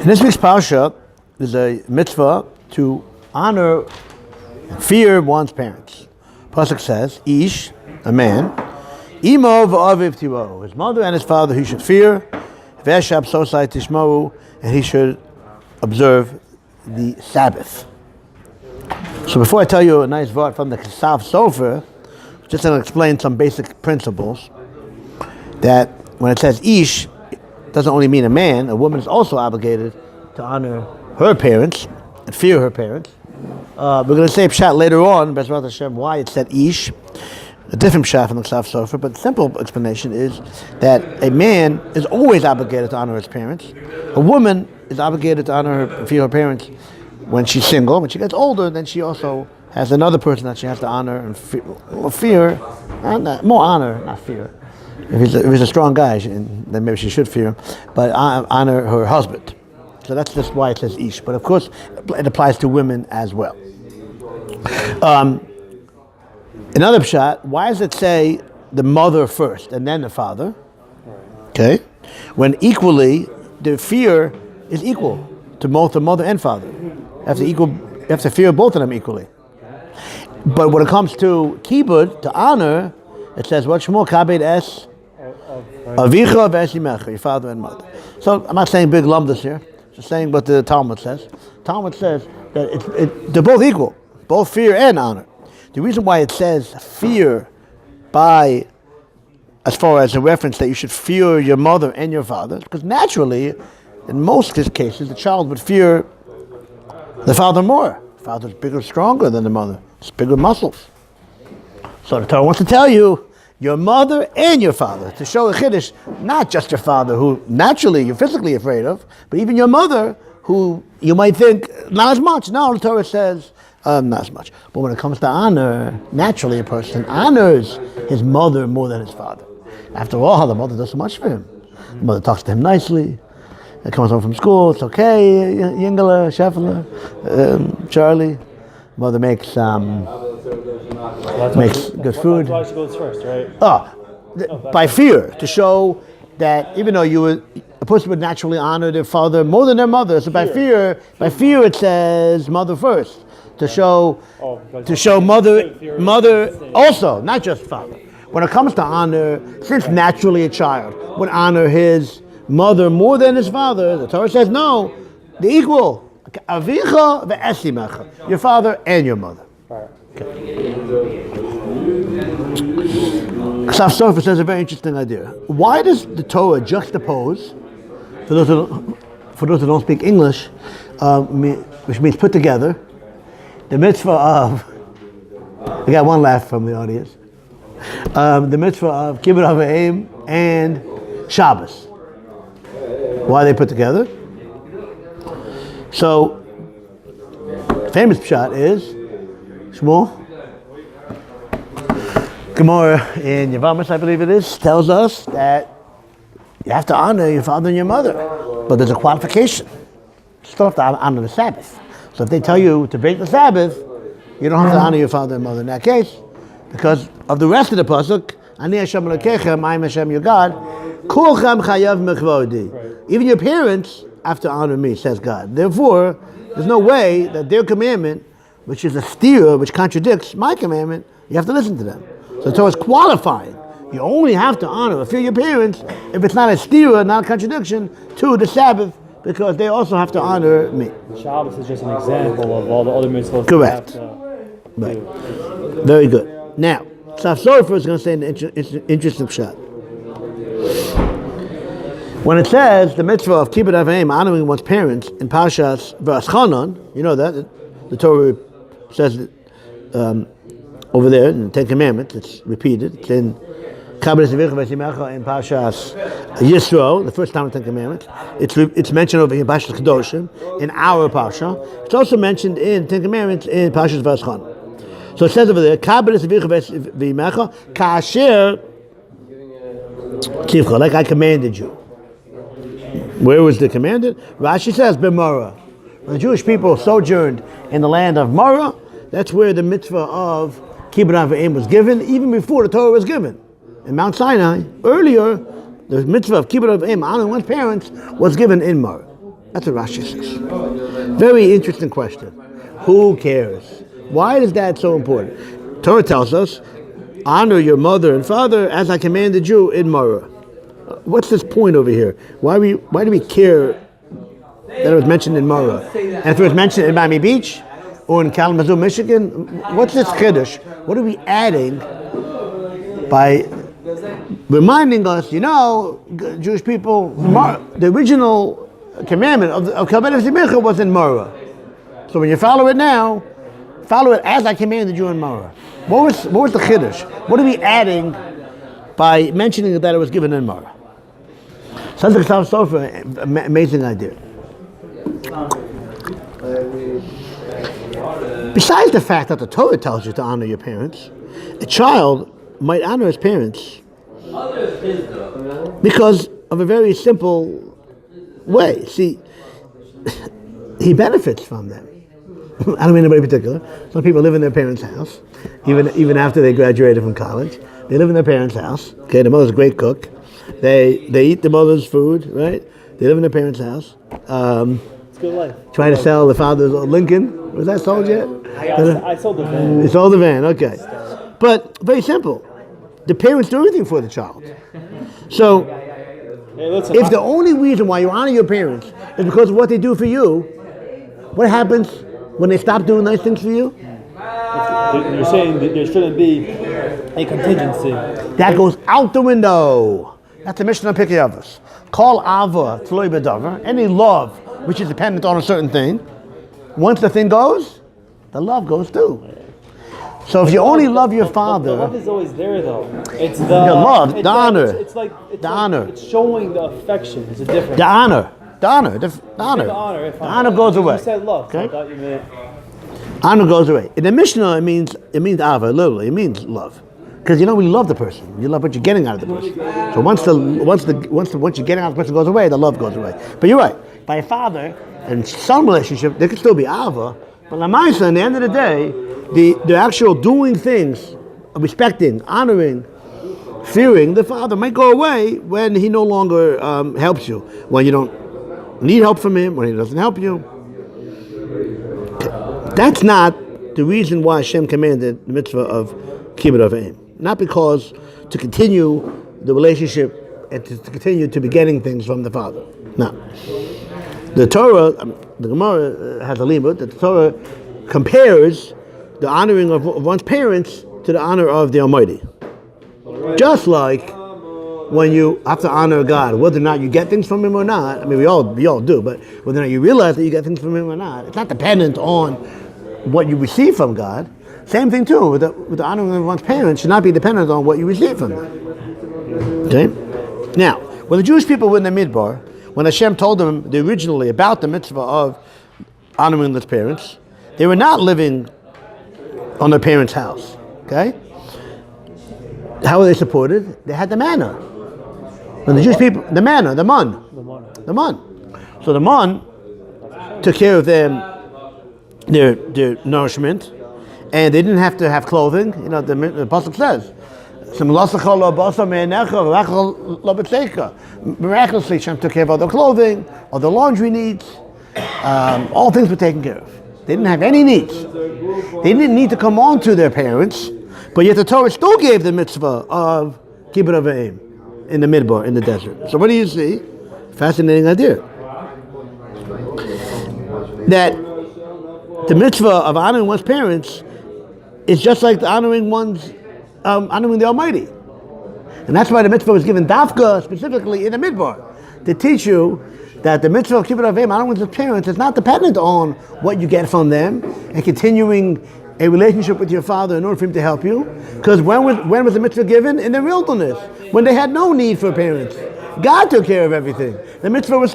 In this week's Parsha, there's a mitzvah to honor and fear one's parents. Pasuk says, Ish, a man, Imo v'aviv tivohu, his mother and his father he should fear, V'eshab sosai tishmohu, and he should observe the Sabbath. So before I tell you a nice word from the Kesav Sofer, just to explain some basic principles, that when it says Ish, doesn't only mean a man. A woman is also obligated to honor her parents and fear her parents. We're going to say pshat later on, Bezrat Hashem, why it said Ish, a different pshat from the Ksav Sofer, but the simple explanation is that a man is always obligated to honor his parents. A woman is obligated to honor her and fear her parents when she's single. When she gets older, then she also has another person that she has to honor and fear, and more honor, not fear. If he's a strong guy, then maybe she should fear him, but honor her husband. So that's just why it says Ish. But of course, it applies to women as well. Another pshat, why does it say the mother first and then the father? Okay, when equally the fear is equal to both the mother and father. You have to fear both of them equally. But when it comes to kibud, to honor, it says what shmo kabed es avicha v'esimecha, your father and mother. So I'm not saying big lumdus here. Just saying what the Talmud says. Talmud says that they're both equal, both fear and honor. The reason why it says fear as far as a reference that you should fear your mother and your father, is because naturally, in most cases, the child would fear the father more. The father's bigger, stronger than the mother. It's bigger muscles. So the Torah wants to tell you, your mother and your father, to show a chiddush, not just your father, who naturally you're physically afraid of, but even your mother, who you might think, not as much. No, the Torah says, not as much. But when it comes to honor, naturally a person honors his mother more than his father. After all, the mother does so much for him. The mother talks to him nicely. He comes home from school, it's okay, Yingala, Sheffler, Charlie. Mother makes good food. That's why she goes first, right? By fear, to show that even though a person would naturally honor their father more than their mother, so by fear it says mother first, to show mother also, not just father. When it comes to honor, since naturally a child would honor his mother more than his father, the Torah says no, they're equal. Avicha ve'esimecha, your father and your mother. Ksav Sofer says a very interesting idea. Why does the Torah juxtapose, for those who don't speak English, which means put together, the mitzvah of, I got one laugh from the audience, the mitzvah of Kibbud Av V'Em and Shabbos. Why are they put together? So, famous pshat is Shmuel. Gemara in Yevamos, I believe it is, tells us that you have to honor your father and your mother, but there's a qualification. You still have to honor the Sabbath. So if they tell you to break the Sabbath, you don't have to honor your father and mother in that case, because of the rest of the pasuk. Ani Hashem Elokechem, I am Hashem your God. Kulchem chayav mechvodi. Even your parents have to honor me, says God. Therefore, there's no way that their commandment, which is a steer, which contradicts my commandment, you have to listen to them. So the Torah is qualifying. You only have to honor or fear your parents if it's not a steer, not a contradiction to the Sabbath, because they also have to honor me. Shabbos is just an example of all the other mitzvahs. Correct. Right. Very good. Now, Ksav Sofer is going to say an interesting pshat. When it says the mitzvah of Kibbud Av V'Em, honoring one's parents, in Parshas V'Aschanon, you know that the Torah says it over there in the Ten Commandments. It's repeated. It's in Kabbalah Sevicha V'Esimecha in Parshas Yisro, the first time in the Ten Commandments. It's mentioned over here in Parshas Kedoshim, in our Parsha. It's also mentioned in Ten Commandments in Parshas V'Aschanon. So it says over there, Kabbalah Sevicha V'Esimecha, Kasher Tivcha, like I commanded you. Where was the commanded? Rashi says, B'Morah. When the Jewish people sojourned in the land of Morah, that's where the mitzvah of Kibbud Av V'Em was given, even before the Torah was given. In Mount Sinai, earlier, the mitzvah of Kibbud Av V'Em, honoring one's parents, was given in Morah. That's what Rashi says. Very interesting question. Who cares? Why is that so important? Torah tells us, honor your mother and father as I commanded you in Marah. What's this point over here? Why do we care that it was mentioned in Marah? And if it was mentioned in Miami Beach or in Kalamazoo, Michigan, what's this Kiddush? What are we adding by reminding us, Jewish people, the original commandment of Kabbalah Zimicha was in Marah. So when you follow it now, follow it as I commanded you in Marah. What was the Kiddush? What are we adding by mentioning that it was given in Marah? Sounds like Chav Sofer, amazing idea. Besides the fact that the Torah tells you to honor your parents, a child might honor his parents because of a very simple way. See, he benefits from them. I don't mean anybody in particular. Some people live in their parents' house, even after they graduated from college. They live in their parents' house. Okay, the mother's a great cook. They eat the mother's food, right? They live in their parents' house. It's good life. Trying to sell the father's Lincoln. Was that sold yet? I sold the van. You sold the van, okay. But very simple. The parents do everything for the child. So, Hey, listen, if the only reason why you honor your parents is because of what they do for you, what happens when they stop doing nice things for you? you're saying that there shouldn't be a contingency. That goes out the window. That's the mission of Pirkei Avos. Call Ava Tloy B'Davar. Any love which is dependent on a certain thing, once the thing goes, the love goes too. So if you only love your father, the love is always there, though. It's the love, it's the honor. It's like the honor. It's showing the affection. It's a difference. The honor. The honor. The honor. The honor goes away. You said love. Okay? So I thought you meant. Honor goes away. In the Mishnah, it means Ava, literally. It means love. Because we love the person. You love what you're getting out of the person. So once what you're getting out of the person goes away, the love goes away. But you're right. By a father and son relationship, there could still be Ava. But Lamaisa, in the end of the day, the actual doing things, respecting, honoring, fearing the father might go away when he no longer helps you. When you don't need help from him, when he doesn't help you. That's not the reason why Hashem commanded the mitzvah of kibbud of aim. Not because to continue the relationship and to continue to be getting things from the father. No. The Torah, the Gemara has a limud that the Torah compares the honoring of one's parents to the honor of the Almighty. Just like when you have to honor God, whether or not you get things from Him or not. I mean, we all do, but whether or not you realize that you get things from Him or not, it's not dependent on what you receive from God. Same thing too with the honoring of one's parents should not be dependent on what you receive from them. Okay. Now, when the Jewish people were in the Midbar, when Hashem told them originally about the mitzvah of honoring their parents, they were not living on their parents' house. Okay? How were they supported? They had the manna. When the Jewish people, the manna, the mun. So the mun took care of them, their nourishment, and they didn't have to have clothing. The Pasuk says, miraculously, Hashem took care of all their clothing, all their laundry needs. All things were taken care of. They didn't have any needs. They didn't need to come on to their parents, but yet the Torah still gave the mitzvah of kibbud of aim in the midbar, in the desert. So what do you see? Fascinating idea. That the mitzvah of honoring one's parents is just like honoring the Almighty. And that's why the mitzvah was given dafka specifically in the midbar, to teach you that the mitzvah of kibbud of aim, honoring one's parents, is not dependent on what you get from them and continuing a relationship with your father in order for him to help you. Because when was the mitzvah given? In the wilderness, when they had no need for parents. God took care of everything. The mitzvah was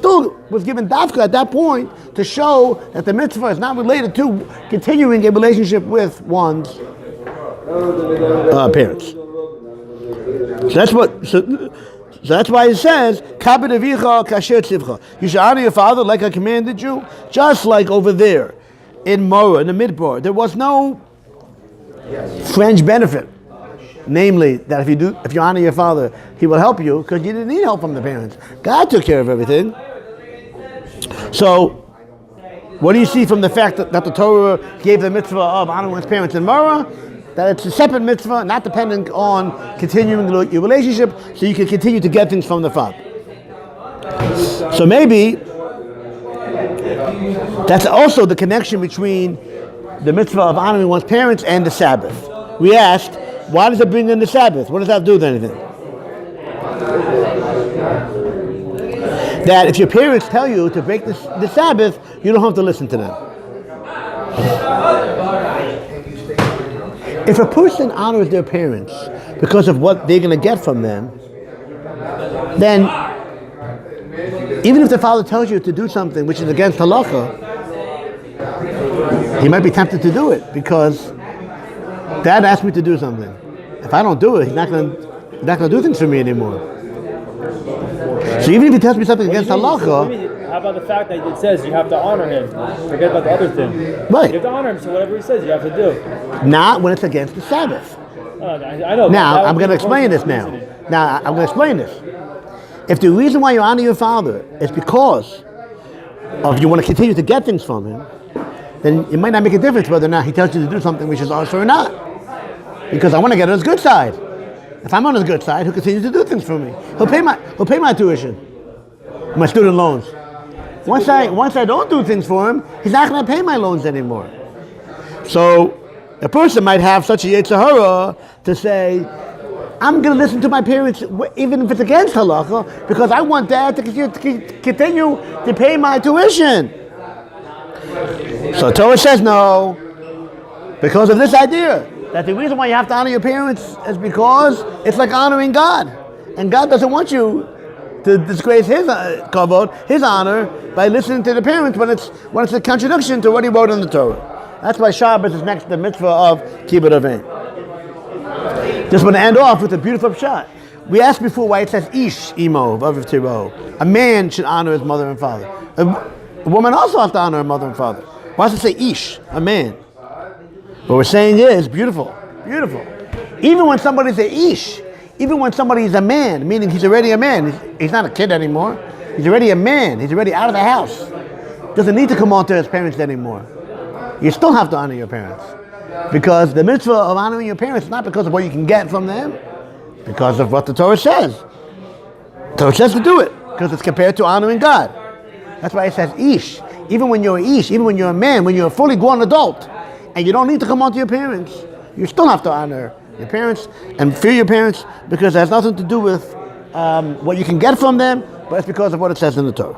given dafka at that point to show that the mitzvah is not related to continuing a relationship with one's parents. So that's why it says, "Kabed avicha kasher tzivcha." You should honor your father like I commanded you, just like over there in Morah, in the Midbar. There was no fringe benefit. Namely, that if you honor your father, he will help you because you didn't need help from the parents. God took care of everything. So, what do you see from the fact that the Torah gave the mitzvah of honoring one's parents in Mara? That it's a separate mitzvah, not dependent on continuing your relationship, so you can continue to get things from the father. So maybe that's also the connection between the mitzvah of honoring one's parents and the Sabbath. We asked, why does it bring in the Sabbath? What does that have to do with anything? That if your parents tell you to break the Sabbath, you don't have to listen to them. If a person honors their parents because of what they're going to get from them, then even if the father tells you to do something which is against halakha, he might be tempted to do it because Dad asked me to do something. If I don't do it, he's not going to do things for me anymore. So even if he tells me something against halakha, how about the fact that it says you have to honor him? Forget about the other thing. Right. You have to honor him, so whatever he says, you have to do. Not when it's against the Sabbath. I know. Now, I'm going to explain this now. I'm going to explain this. If the reason why you honor your father is because of you want to continue to get things from him, then it might not make a difference whether or not he tells you to do something which is also or not. Because I want to get on his good side. If I'm on his good side, he'll continue to do things for me. He'll pay my tuition, my student loans. Once I don't do things for him, he's not going to pay my loans anymore. So a person might have such a yetzer hara to say, I'm going to listen to my parents even if it's against halakha because I want Dad to continue to pay my tuition. So Torah says no, because of this idea, that the reason why you have to honor your parents is because it's like honoring God. And God doesn't want you to disgrace his kavod, his honor, by listening to the parents when it's a contradiction to what he wrote in the Torah. That's why Shabbos is next to the mitzvah of kibbud avein. Just want to end off with a beautiful shot. We asked before why it says ish imo v'aviv tiro. A man should honor his mother and father. A woman also has to honor her mother and father. Why does it say ish, a man? What we're saying is beautiful. Even when somebody's a ish, even when somebody is a man, meaning he's already a man, he's not a kid anymore. He's already a man. He's already out of the house. Doesn't need to come on to his parents anymore. You still have to honor your parents. Because the mitzvah of honoring your parents is not because of what you can get from them, because of what the Torah says. The Torah says to do it, because it's compared to honoring God. That's why it says ish. Even when you're ish, even when you're a man, when you're a fully grown adult, and you don't need to come on to your parents, you still have to honor your parents and fear your parents, because it has nothing to do with what you can get from them, but it's because of what it says in the Torah.